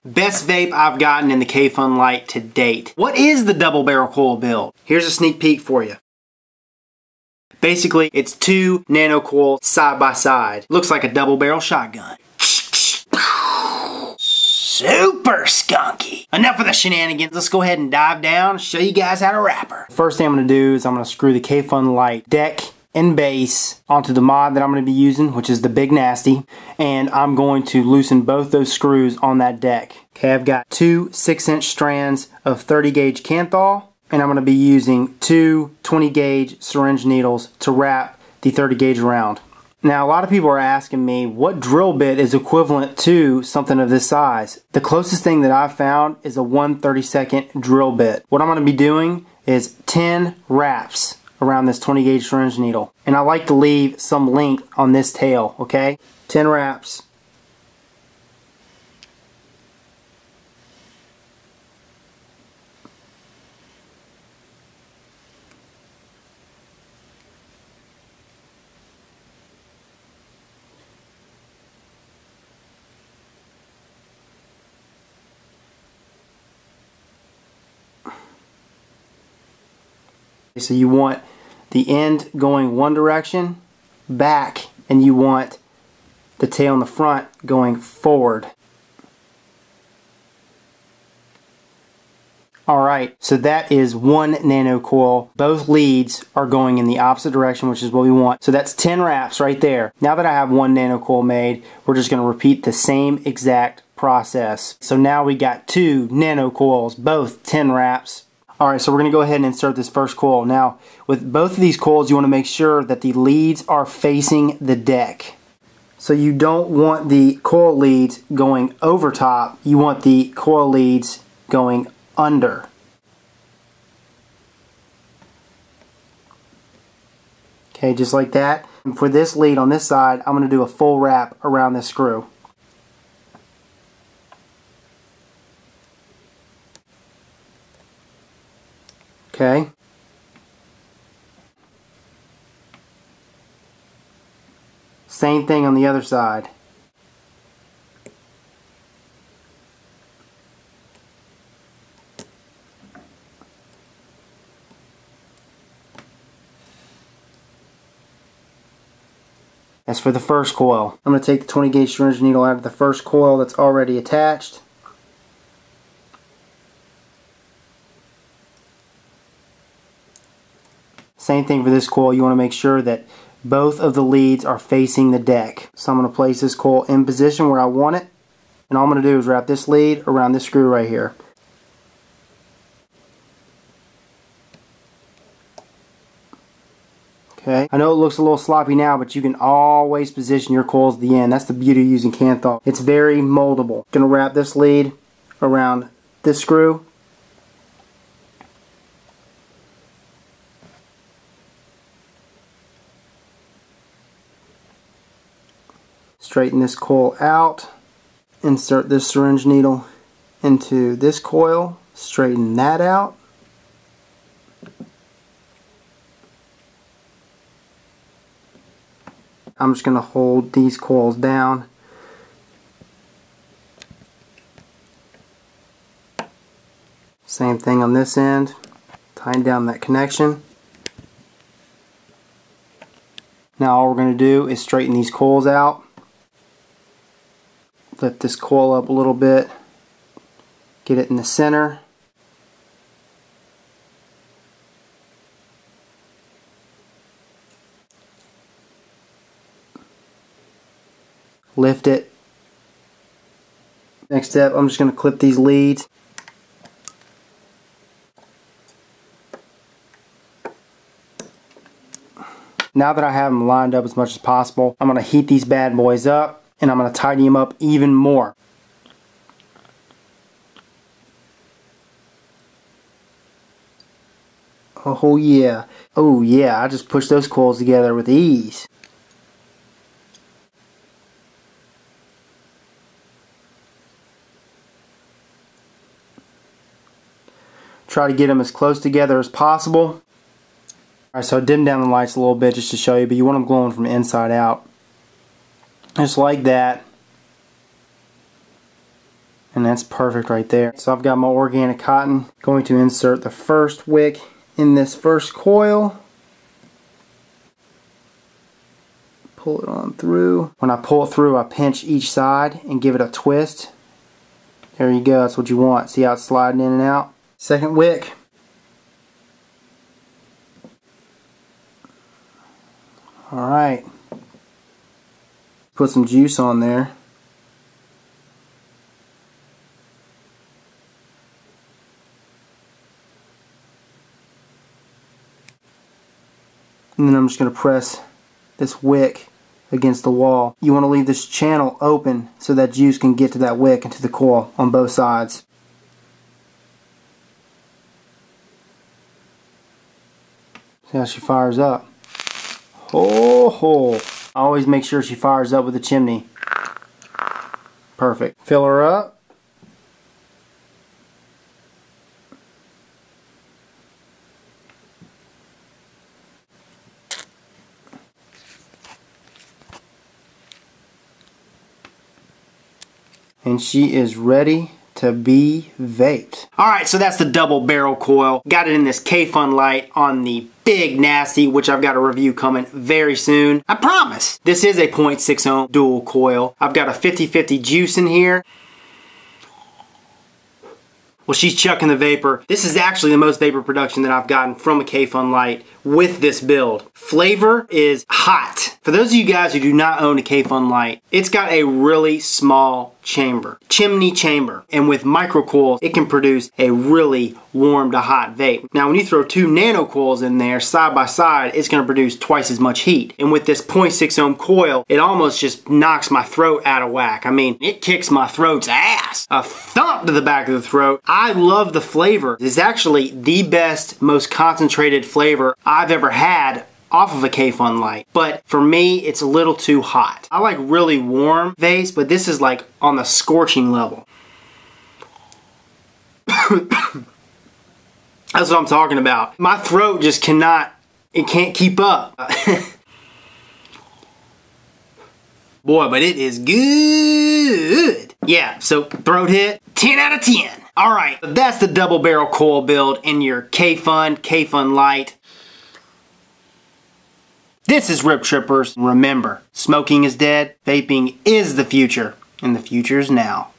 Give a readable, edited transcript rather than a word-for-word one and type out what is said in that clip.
Best vape I've gotten in the Kayfun Lite to date. What is the double barrel coil build? Here's a sneak peek for you. Basically, it's two nano coils side by side. Looks like a double barrel shotgun. Super skunky. Enough of the shenanigans. Let's go ahead and dive down and show you guys how to wrap her. First thing I'm going to do is I'm going to screw the Kayfun Lite deck and base onto the mod that I'm going to be using, which is the Big Nasty, and I'm going to loosen both those screws on that deck. Okay, I've got two 6-inch strands of 30 gauge Kanthal, and I'm going to be using two 20 gauge syringe needles to wrap the 30 gauge around. Now, a lot of people are asking me what drill bit is equivalent to something of this size. The closest thing that I've found is a 1/32 drill bit. What I'm going to be doing is 10 wraps around this 20 gauge syringe needle. And I like to leave some length on this tail, okay? 10 wraps. So you want the end going one direction, back, and you want the tail in the front going forward. Alright, so that is one nano coil. Both leads are going in the opposite direction, which is what we want. So that's 10 wraps right there. Now that I have one nano coil made, we're just going to repeat the same exact process. So now we got two nano coils, both 10 wraps. Alright, so we're going to go ahead and insert this first coil. Now, with both of these coils, you want to make sure that the leads are facing the deck. So you don't want the coil leads going over top, you want the coil leads going under. Okay, just like that. And for this lead on this side, I'm going to do a full wrap around this screw. Okay. Same thing on the other side. That's for the first coil. I'm going to take the 20 gauge syringe needle out of the first coil that's already attached. Same thing for this coil. You want to make sure that both of the leads are facing the deck. So I'm going to place this coil in position where I want it. And all I'm going to do is wrap this lead around this screw right here. Okay. I know it looks a little sloppy now, but you can always position your coils at the end. That's the beauty of using Kanthal. It's very moldable. I'm going to wrap this lead around this screw. Straighten this coil out, insert this syringe needle into this coil, straighten that out. I'm just going to hold these coils down. Same thing on this end, tying down that connection. Now all we're going to do is straighten these coils out. Lift this coil up a little bit, get it in the center. Lift it. Next step, I'm just going to clip these leads. Now that I have them lined up as much as possible, I'm going to heat these bad boys up. And I'm going to tighten them up even more. Oh yeah. Oh yeah, I just pushed those coils together with ease. Try to get them as close together as possible. Alright, so I dimmed down the lights a little bit just to show you, but you want them glowing from the inside out. Just like that. And that's perfect right there. So I've got my organic cotton. Going to insert the first wick in this first coil. Pull it on through. When I pull it through, I pinch each side and give it a twist. There you go, that's what you want. See how it's sliding in and out? Second wick. Alright. Put some juice on there. And then I'm just going to press this wick against the wall. You want to leave this channel open so that juice can get to that wick and to the coil on both sides. See how she fires up. Ho ho! I always make sure she fires up with the chimney. Perfect. Fill her up. And she is ready to be vaped. Alright, so that's the double barrel coil. Got it in this Kayfun Lite on the Big Nasty, which I've got a review coming very soon. I promise. This is a 0.6 ohm dual coil. I've got a 50-50 juice in here. Well, she's chucking the vapor. This is actually the most vapor production that I've gotten from a Kayfun Lite with this build. Flavor is hot. For those of you guys who do not own a Kayfun Lite, it's got a really small chamber, chimney chamber, and with microcoils, it can produce a really warm to hot vape. Now, when you throw two nanocoils in there side by side, it's going to produce twice as much heat. And with this 0.6 ohm coil, it almost just knocks my throat out of whack. I mean, it kicks my throat's ass. A thump to the back of the throat. I love the flavor. It's actually the best, most concentrated flavor I've ever had off of a Kayfun Lite. But for me, it's a little too hot. I like really warm vapes, but this is like on the scorching level. That's what I'm talking about. My throat just cannot, it can't keep up. Boy, but it is good. Yeah, so throat hit, 10 out of 10. Alright, that's the double barrel coil build in your Kayfun Lite. This is Rip Trippers. Remember, smoking is dead, vaping is the future, and the future is now.